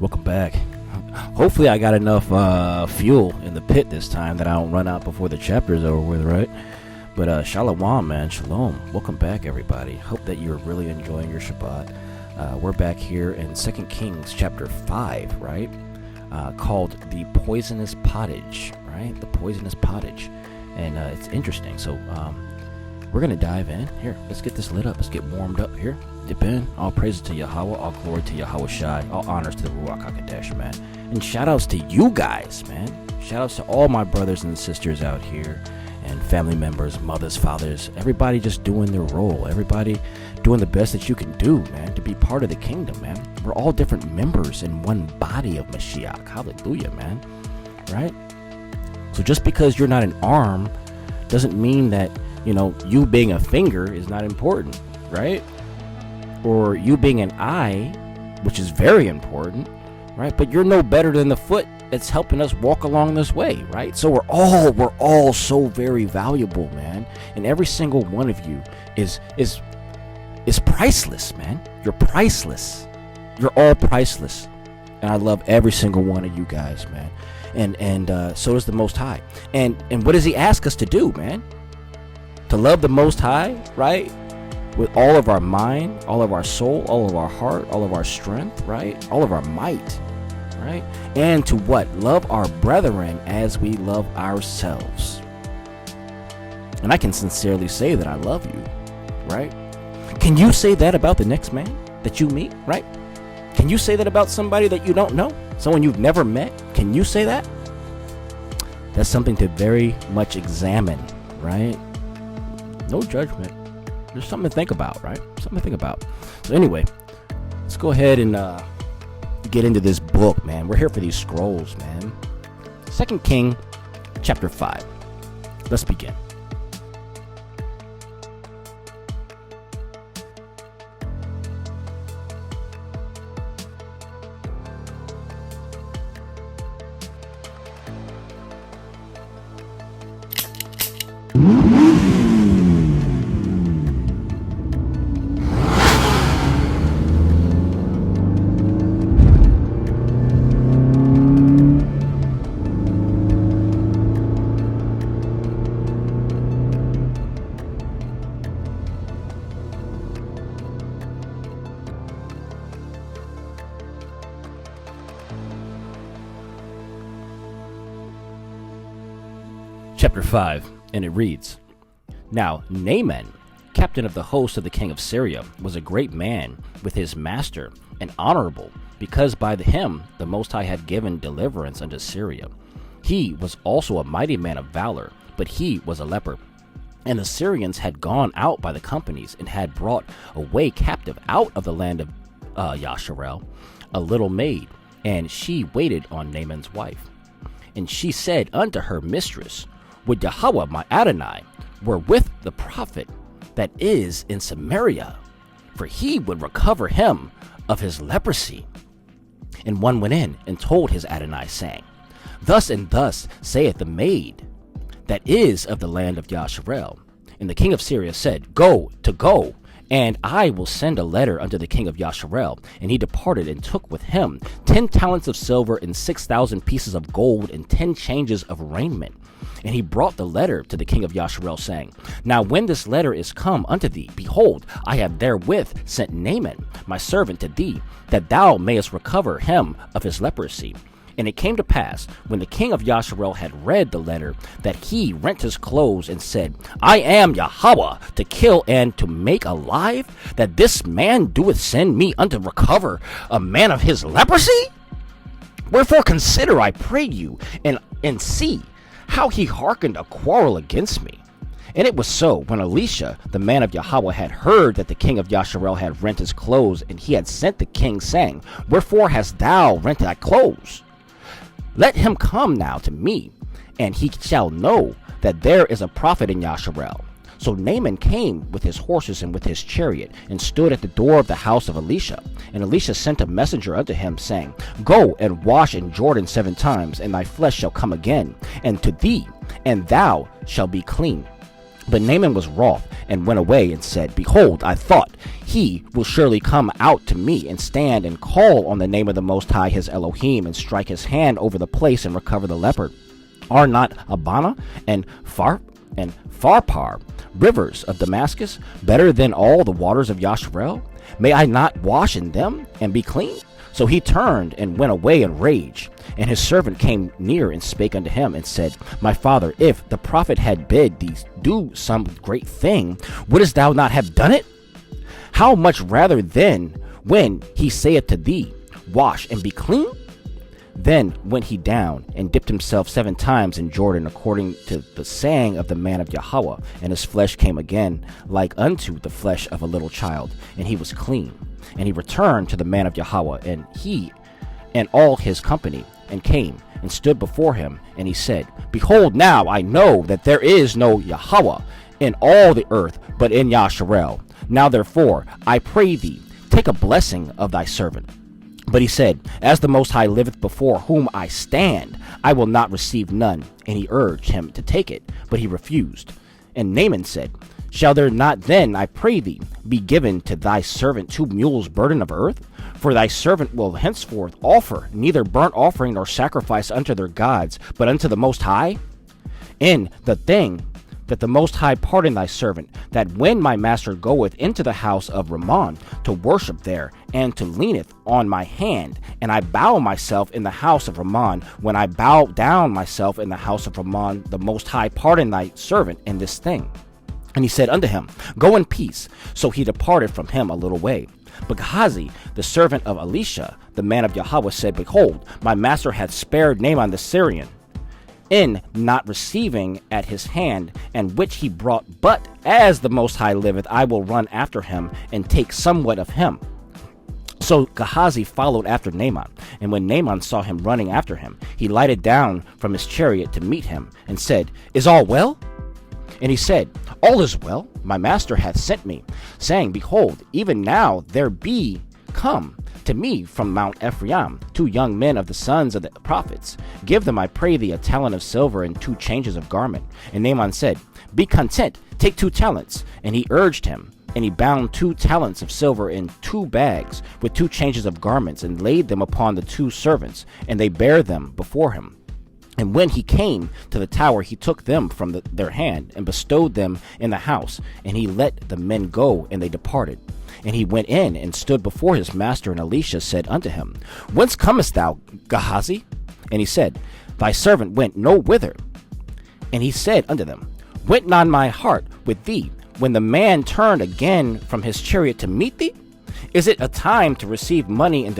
Welcome back. Hopefully I got enough fuel in the pit this time that I don't run out before the chapter is over with, right? But shalom, man. Shalom. Welcome back, everybody. Hope that you're really enjoying your Shabbat. We're back here in 2 Kings chapter 5, right? Called The Poisonous Pottage, right? The Poisonous Pottage. And it's interesting. So we're going to dive in. Here, let's get this lit up. Let's get warmed up here. Dip in. All praises to Yahweh. All glory to Yahweh Shai. All honors to the Ruach HaKodesh, man. And shout outs to you guys, man. Shout outs to all my brothers and sisters out here. And family members, mothers, fathers. Everybody just doing their role. Everybody doing the best that you can do, man. To be part of the kingdom, man. We're all different members in one body of Mashiach. Hallelujah, man. Right? So just because you're not an arm doesn't mean that, you know, you being a finger is not important, right? Or you being an eye, which is very important, right? But you're no better than the foot that's helping us walk along this way, right? So we're all so very valuable, man. And every single one of you is priceless, man. You're priceless. You're all priceless. And I love every single one of you guys, man. And so does the Most High. And what does he ask us to do, man? To love the Most High, right? With all of our mind, all of our soul, all of our heart, all of our strength, right? All of our might, right? And to what? Love our brethren as we love ourselves. And I can sincerely say that I love you, right? Can you say that about the next man that you meet, right? Can you say that about somebody that you don't know? Someone you've never met? Can you say that? That's something to very much examine, right? No judgment. There's something to think about, right? Something to think about. So anyway, let's go ahead and get into this book, man. We're here for these scrolls, man. 2 King chapter 5. Let's begin. Chapter 5, and it reads, Now Naaman, captain of the host of the king of Syria, was a great man with his master, and honorable, because by him the Most High had given deliverance unto Syria. He was also a mighty man of valor, but he was a leper. And the Syrians had gone out by the companies, and had brought away captive out of the land of Yasharel a little maid, and she waited on Naaman's wife. And she said unto her mistress, Would Yahweh my Adonai were with the prophet that is in Samaria, for he would recover him of his leprosy. And one went in and told his Adonai, saying, Thus and thus saith the maid that is of the land of Yasharel. And the king of Syria said, Go, and I will send a letter unto the king of Yasharel. And he departed and took with him 10 talents of silver and 6,000 pieces of gold and 10 changes of raiment. And he brought the letter to the king of Yasharel, saying, Now when this letter is come unto thee, behold, I have therewith sent Naaman, my servant, to thee, that thou mayest recover him of his leprosy. And it came to pass, when the king of Yasharel had read the letter, that he rent his clothes and said, I am Yahweh, to kill and to make alive, that this man doeth send me unto recover a man of his leprosy? Wherefore consider, I pray you, and see how he hearkened a quarrel against me. And it was so, when Elisha, the man of Yahweh, had heard that the king of Yasharel had rent his clothes, and he had sent the king, saying, Wherefore hast thou rent thy clothes? Let him come now to me, and he shall know that there is a prophet in Yasharel. So Naaman came with his horses and with his chariot, and stood at the door of the house of Elisha. And Elisha sent a messenger unto him, saying, Go and wash in Jordan 7 times, and thy flesh shall come again, and to thee, and thou shalt be clean. But Naaman was wroth, and went away and said, Behold, I thought, he will surely come out to me and stand and call on the name of the Most High his Elohim and strike his hand over the place and recover the leopard. Are not Abana and Pharpar, rivers of Damascus, better than all the waters of Yasharel? May I not wash in them and be clean? So he turned and went away in rage. And his servant came near and spake unto him and said, My father, if the prophet had bid thee do some great thing, wouldest thou not have done it? How much rather then when he saith to thee, Wash and be clean? Then went he down and dipped himself 7 times in Jordan, according to the saying of the man of Yahweh, and his flesh came again like unto the flesh of a little child, and he was clean. And he returned to the man of Yahweh, and he and all his company, and came and stood before him, and he said, Behold, now I know that there is no Yahweh in all the earth, but in Yasharel. Now therefore, I pray thee, take a blessing of thy servant. But he said, As the Most High liveth before whom I stand, I will not receive none. And he urged him to take it, but he refused. And Naaman said, Shall there not then, I pray thee, be given to thy servant 2 mules burden of earth? For thy servant will henceforth offer neither burnt offering nor sacrifice unto their gods, but unto the Most High? In the thing that the Most High pardon thy servant, that when my master goeth into the house of Rimmon to worship there, and to leaneth on my hand, and I bow myself in the house of Rimmon, when I bow down myself in the house of Rimmon, the Most High pardon thy servant in this thing. And he said unto him, Go in peace. So he departed from him a little way. But Gehazi, the servant of Elisha, the man of Yahweh, said, Behold, my master hath spared Naaman the Syrian, in not receiving at his hand, and which he brought. But as the Most High liveth, I will run after him, and take somewhat of him. So Gehazi followed after Naaman, and when Naaman saw him running after him, he lighted down from his chariot to meet him, and said, Is all well? And he said, All is well. My master hath sent me, saying, Behold, even now there be come to me from Mount Ephraim 2 young men of the sons of the prophets. Give them, I pray thee, a talent of silver and 2 changes of garment. And Naaman said, Be content, take 2 talents. And he urged him, and he bound 2 talents of silver in 2 bags with 2 changes of garments, and laid them upon the 2 servants, and they bare them before him. And when he came to the tower, he took them from their hand, and bestowed them in the house. And he let the men go, and they departed. And he went in, and stood before his master. And Elisha said unto him, Whence comest thou, Gehazi? And he said, Thy servant went no whither. And he said unto them, Went not my heart with thee, when the man turned again from his chariot to meet thee? Is it a time to receive money and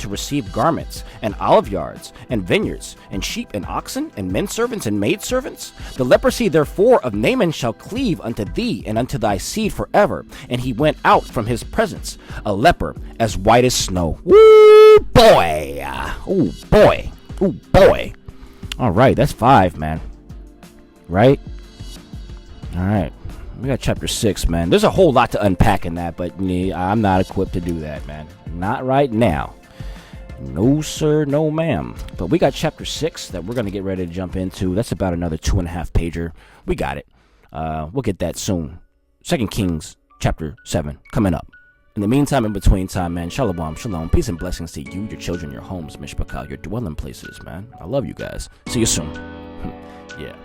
to receive garments, and olive yards, and vineyards, and sheep, and oxen, and men servants, and maid servants? The leprosy therefore of Naaman shall cleave unto thee, and unto thy seed forever. And he went out from his presence, a leper, as white as snow. Woo, boy! Ooh, boy! Ooh, boy! All right, that's 5, man. Right? All right. We got chapter 6, man. There's a whole lot to unpack in that, but I'm not equipped to do that, man. Not right now. No, sir, no, ma'am. But we got chapter 6 that we're going to get ready to jump into. That's about another 2.5 pager. We got it. We'll get that soon. 2 Kings chapter 7 coming up. In the meantime, in between time, man, shalom, shalom. Peace and blessings to you, your children, your homes, mishpachah, your dwelling places, man. I love you guys. See you soon. Yeah.